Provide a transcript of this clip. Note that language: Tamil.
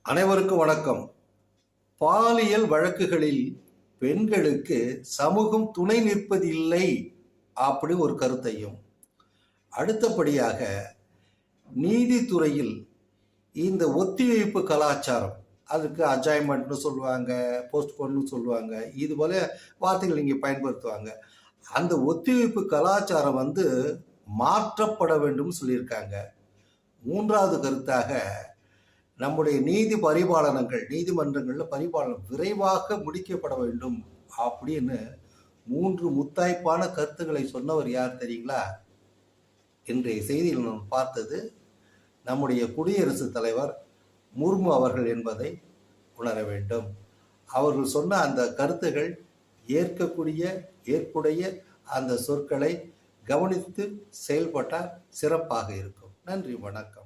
அனைவருக்கும் வணக்கம். பாலியல் வழக்குகளில் பெண்களுக்கு சமூகம் துணை நிற்பதில்லை அப்படி ஒரு கருத்தையும், அடுத்தபடியாக நீதித்துறையில் இந்த ஒத்திவைப்பு கலாச்சாரம், அதுக்கு அஜாய்மெண்ட்னு சொல்லுவாங்க, போஸ்ட்போன்னு சொல்லுவாங்க, இது போல வார்த்தைகள் இங்கே பயன்படுத்துவாங்க. அந்த ஒத்திவைப்பு கலாச்சாரம் மாற்றப்பட வேண்டும் சொல்லியிருக்காங்க. மூன்றாவது கருத்தாக நம்முடைய நீதி பரிபாலனங்கள், நீதிமன்றங்களில் பரிபாலனம் விரைவாக முடிக்கப்பட வேண்டும் அப்படின்னு 3 முத்தாய்ப்பான கருத்துக்களை சொன்னவர் யார் தெரியுங்களா? இன்றைய செய்தியில் நாம் பார்த்தது நம்முடைய குடியரசுத் தலைவர் முர்மு அவர்கள் என்பதை உணர வேண்டும். அவர்கள் சொன்ன அந்த கருத்துகள் ஏற்புடைய அந்த சொற்களை கவனித்து செயல்பட்டால் சிறப்பாக இருக்கும். நன்றி, வணக்கம்.